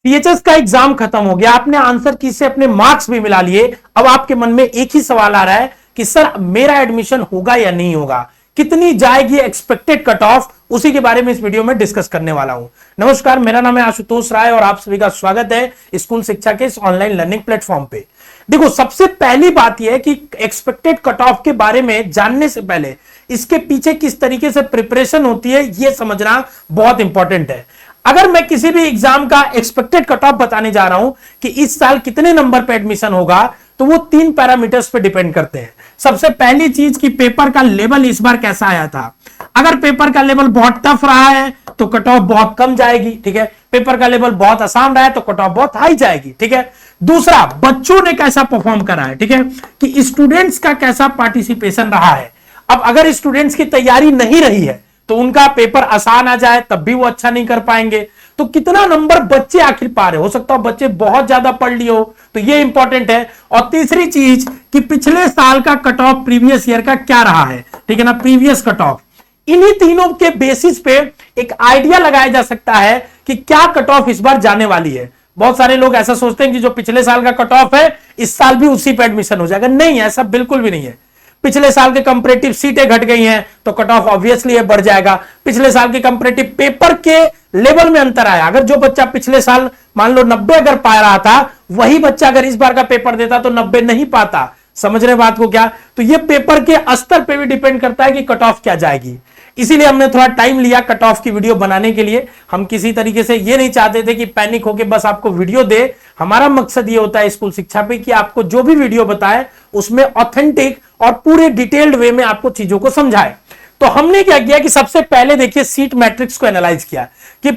CHS का exam खत्म हो गया, आपने आंसर की से अपने मार्क्स भी मिला लिए। अब आपके मन में एक ही सवाल आ रहा है कि सर मेरा एडमिशन होगा या नहीं होगा, कितनी जाएगी एक्सपेक्टेड कट ऑफ, उसी के बारे में इस वीडियो में डिस्कस करने वाला हूं। नमस्कार, मेरा नाम है आशुतोष राय और आप सभी का स्वागत है स्कूल शिक्षा के इस ऑनलाइन लर्निंग प्लेटफॉर्म पे। देखो, सबसे पहली बात यह है कि एक्सपेक्टेड कट ऑफ के बारे में जानने से पहले इसके पीछे किस तरीके से प्रिपरेशन होती है यह समझना बहुत इंपॉर्टेंट है। अगर मैं किसी भी एग्जाम का एक्सपेक्टेड कट ऑफ बताने जा रहा हूं कि इस साल कितने नंबर पे एडमिशन होगा, तो वो 3 पैरामीटर्स पे डिपेंड करते हैं। सबसे पहली चीज कि पेपर का लेवल इस बार कैसा आया था। अगर पेपर का लेवल बहुत टफ रहा है तो कट ऑफ बहुत कम जाएगी, ठीक है। पेपर का लेवल बहुत आसान रहा है तो कट ऑफ बहुत हाई जाएगी, ठीक है। दूसरा, बच्चों ने कैसा परफॉर्म करा है, ठीक है, कि स्टूडेंट्स का कैसा पार्टिसिपेशन रहा है। अब अगर स्टूडेंट्स की तैयारी नहीं रही है तो उनका पेपर आसान आ जाए तब भी वो अच्छा नहीं कर पाएंगे। तो कितना नंबर बच्चे आखिर पा रहे, हो सकता है बच्चे बहुत ज्यादा पढ़ लिए हो, तो ये इंपॉर्टेंट है। और तीसरी चीज कि पिछले साल का कट ऑफ प्रीवियस ईयर का क्या रहा है, ठीक है ना, प्रीवियस कट ऑफ। इन्हीं तीनों के बेसिस पे एक आइडिया लगाया जा सकता है कि क्या कट ऑफ इस बार जाने वाली है। बहुत सारे लोग ऐसा सोचते हैं कि जो पिछले साल का कट ऑफ है इस साल भी उसी पे एडमिशन हो जाएगा। नहीं, ऐसा बिल्कुल भी नहीं है। पिछले साल के कंपैरेटिव सीटें घट गई हैं तो कट ऑफ ऑब्वियसली है बढ़ जाएगा। पिछले साल के कंपैरेटिव पेपर के लेवल में अंतर आया। अगर जो बच्चा पिछले साल मान लो 90 अगर पा रहा था, वही बच्चा अगर इस बार का पेपर देता तो 90 नहीं पाता। समझ रहे बात को क्या? तो ये पेपर के स्तर पे भी डिपेंड करता है कि कट ऑफ क्या जाएगी। इसीलिए हमने थोड़ा टाइम लिया कट ऑफ की वीडियो बनाने के लिए। हम किसी तरीके से ये नहीं चाहते थे कि पैनिक होके बस आपको वीडियो दे। हमारा मकसद ये होता है स्कूल शिक्षा पे कि आपको जो भी वीडियो बताए उसमें ऑथेंटिक और पूरे डिटेल्ड वे में आपको चीजों को समझाए। तो हमने क्या किया कि सबसे पहले देखिए सीट मैट्रिक्स को एनालाइज किया कि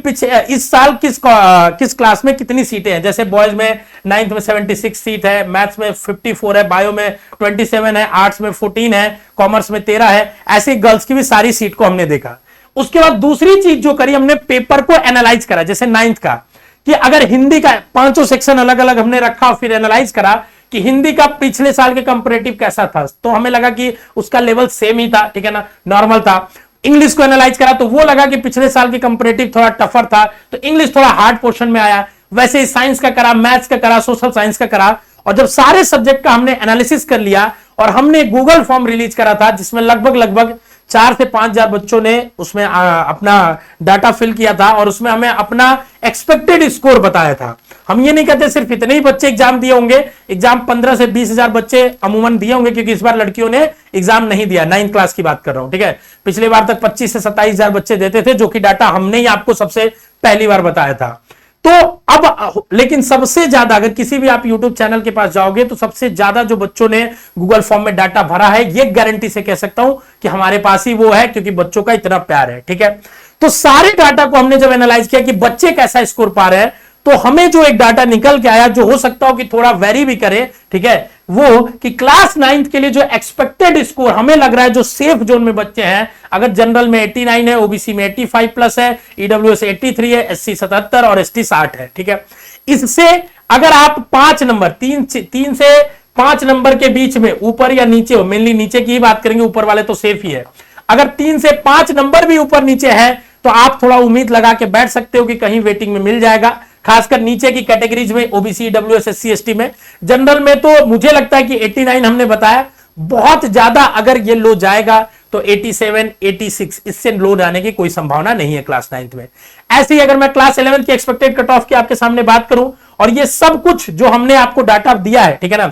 इस साल किस क्लास में कितनी सीटें हैं। जैसे बॉयज में 9th में 76 सीट है, मैथ्स में 54 है, बायो में 27 है, आर्ट्स में 14 है, कॉमर्स में 13 है। ऐसे गर्ल्स की भी सारी सीट को हमने देखा। उसके बाद दूसरी चीज जो करी, हमने पेपर को एनालाइज करा। जैसे 9th का कि अगर हिंदी का 5 सेक्शन अलग अलग हमने रखा और फिर एनालाइज करा कि हिंदी का पिछले साल के कंपैरेटिव कैसा था, तो हमें लगा कि उसका लेवल सेम ही था, ठीक है ना, नॉर्मल था। इंग्लिश को एनालाइज करा तो वो लगा कि पिछले साल के कंपैरेटिव थोड़ा टफर था, तो इंग्लिश थोड़ा हार्ड पोर्शन में आया। वैसे ही साइंस का करा, मैथ्स का करा, सोशल साइंस का करा। और जब सारे सब्जेक्ट का हमने एनालिसिस कर लिया और हमने गूगल फॉर्म रिलीज करा था जिसमें लगभग 4 से 5 हजार बच्चों ने उसमें अपना डाटा फिल किया था और उसमें हमें अपना एक्सपेक्टेड स्कोर बताया था। हम ये नहीं कहते सिर्फ इतने ही बच्चे एग्जाम दिए होंगे, एग्जाम 15 से 20 हजार बच्चे अमूमन दिए होंगे, क्योंकि इस बार लड़कियों ने एग्जाम नहीं दिया। 9th क्लास की बात कर रहा हूं, ठीक है। पिछले बार तक 25 से 27 हजार बच्चे देते थे, जो कि डाटा हमने ही आपको सबसे पहली बार बताया था। तो अब लेकिन सबसे ज्यादा अगर किसी भी आप YouTube चैनल के पास जाओगे तो सबसे ज्यादा जो बच्चों ने गूगल फॉर्म में डाटा भरा है, ये गारंटी से कह सकता हूं कि हमारे पास ही वो है, क्योंकि बच्चों का इतना प्यार है, ठीक है। तो सारे डाटा को हमने जब एनालाइज किया कि बच्चे कैसा स्कोर पा रहे हैं, तो हमें जो एक डाटा निकल के आया, जो हो सकता हो कि थोड़ा वेरी भी करे, ठीक है, वो कि क्लास 9th के लिए जो एक्सपेक्टेड स्कोर हमें लग रहा है, जो सेफ जोन में बच्चे हैं, अगर जनरल में 89 है, ओबीसी में 85 प्लस है, ईडब्ल्यूएस 83 है, एससी 77 और एसटी 60 है, ठीक है। इससे अगर आप 5 नंबर 3 से 5 नंबर के बीच में ऊपर या नीचे हो, मेनली नीचे की ही बात करेंगे, ऊपर वाले तो सेफ ही है। अगर 3 से 5 नंबर भी ऊपर नीचे है तो आप थोड़ा उम्मीद लगा के बैठ सकते हो कि कहीं वेटिंग में मिल जाएगा, खासकर नीचे की कैटेगरीज में, ओबीसी, डब्ल्यूएस, एससी, एसटी में। जनरल में तो मुझे लगता है कि 89 हमने बताया, बहुत ज्यादा अगर ये लो जाएगा तो 87, 86, इससे लो जाने की कोई संभावना नहीं है क्लास 9th में। ऐसे ही अगर मैं क्लास 11th की एक्सपेक्टेड कट ऑफ की आपके सामने बात करूं, और ये सब कुछ जो हमने आपको डाटा दिया है, ठीक है ना,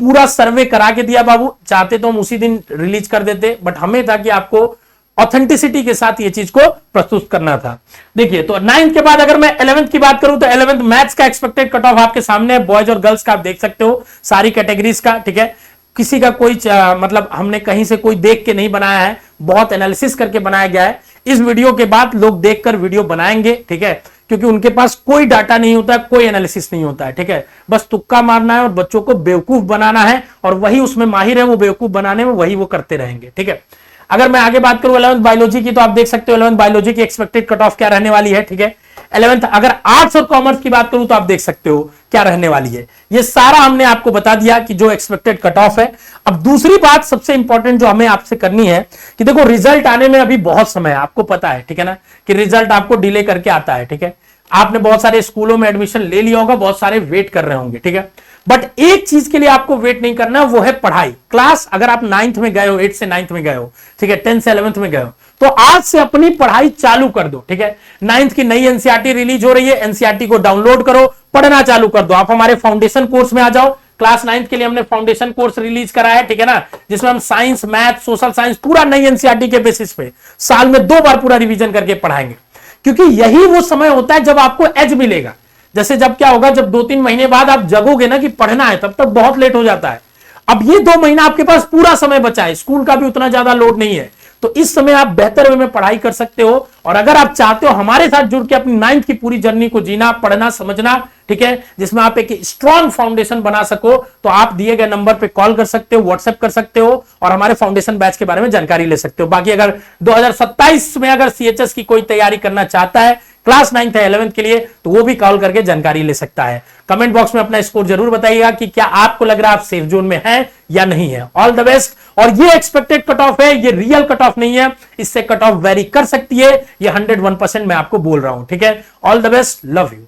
पूरा सर्वे करा के दिया बाबू। चाहते तो हम उसी दिन रिलीज कर देते, बट हमें था कि आपको ऑथेंटिसिटी के साथ ये चीज को प्रस्तुत करना था। देखिए, तो 9th के बाद अगर मैं 11th की बात करूं तो 11th मैथ्स का एक्सपेक्टेड कट ऑफ आपके सामने है, बॉयज और गर्ल्स का आप देख सकते हो, सारी कैटेगरीज का, ठीक है। किसी का कोई मतलब हमने कहीं से कोई देख के नहीं बनाया है, बहुत एनालिसिस करके बनाया गया है। इस वीडियो के बाद लोग देखकर वीडियो बनाएंगे, ठीक है, क्योंकि उनके पास कोई डाटा नहीं होता है, कोई एनालिसिस नहीं होता है, ठीक है। बस तुक्का मारना है और बच्चों को बेवकूफ बनाना है, और वही उसमें माहिर है, वो बेवकूफ बनाने में वही वो करते रहेंगे, ठीक है। अगर मैं आगे बात करूं 11th बायोलॉजी की, तो आप देख सकते हो 11th बायोलॉजी की एक्सपेक्टेड कट ऑफ क्या रहने वाली है, ठीक है। 11th अगर आर्ट्स और कॉमर्स की बात करूं तो आप देख सकते हो क्या रहने वाली है। ये सारा हमने आपको बता दिया कि जो एक्सपेक्टेड कट ऑफ है। अब दूसरी बात सबसे इंपॉर्टेंट जो हमें आपसे करनी है कि देखो, रिजल्ट आने में अभी बहुत समय है, आपको पता है, ठीक है ना, कि रिजल्ट आपको डिले करके आता है, ठीक है। आपने बहुत सारे स्कूलों में एडमिशन ले लिया होगा, बहुत सारे वेट कर रहे होंगे, ठीक है। बट एक चीज के लिए आपको वेट नहीं करना, वो है पढ़ाई। क्लास अगर आप 9th में गए हो, 8 से 9th में गए हो, ठीक है, 10 से 11th में गए हो, तो आज से अपनी पढ़ाई चालू कर दो, ठीक है। 9th की नई एनसीईआरटी रिलीज हो रही है, एनसीईआरटी को डाउनलोड करो, पढ़ना चालू कर दो। आप हमारे फाउंडेशन कोर्स में आ जाओ। क्लास 9th के लिए हमने फाउंडेशन कोर्स रिलीज करा है, ठीक है ना, जिसमें हम साइंस, मैथ, सोशल साइंस पूरा नई एनसीईआरटी के बेसिस पे साल में 2 बार पूरा रिवीजन करके पढ़ाएंगे। क्योंकि यही वो समय होता है जब आपको एज मिलेगा। जैसे जब क्या होगा, जब 2-3 महीने बाद आप जगोगे ना कि पढ़ना है, तब तक बहुत लेट हो जाता है। अब ये 2 महीना आपके पास पूरा समय बचा है, स्कूल का भी उतना ज्यादा लोड नहीं है, तो इस समय आप बेहतर वे में पढ़ाई कर सकते हो। और अगर आप चाहते हो हमारे साथ जुड़ के अपनी 9th की पूरी जर्नी को जीना, पढ़ना, समझना, ठीक है, जिसमें आप एक स्ट्रॉन्ग फाउंडेशन बना सको, तो आप दिए गए नंबर पे कॉल कर सकते हो, व्हाट्सएप कर सकते हो और हमारे फाउंडेशन बैच के बारे में जानकारी ले सकते हो। बाकी अगर 2027 में अगर सीएचएस की कोई तैयारी करना चाहता है क्लास 9th या 11th के लिए, तो वो भी कॉल करके जानकारी ले सकता है। कमेंट बॉक्स में अपना स्कोर जरूर बताइएगा कि क्या आपको लग रहा है आप सेफ जोन में हैं या नहीं है। All the best. और ये एक्सपेक्टेड कट ऑफ है, ये रियल कट ऑफ नहीं है, इससे कट ऑफ वेरी कर सकती है, ये 101% मैं आपको बोल रहा हूं, ठीक है। All the best, love you.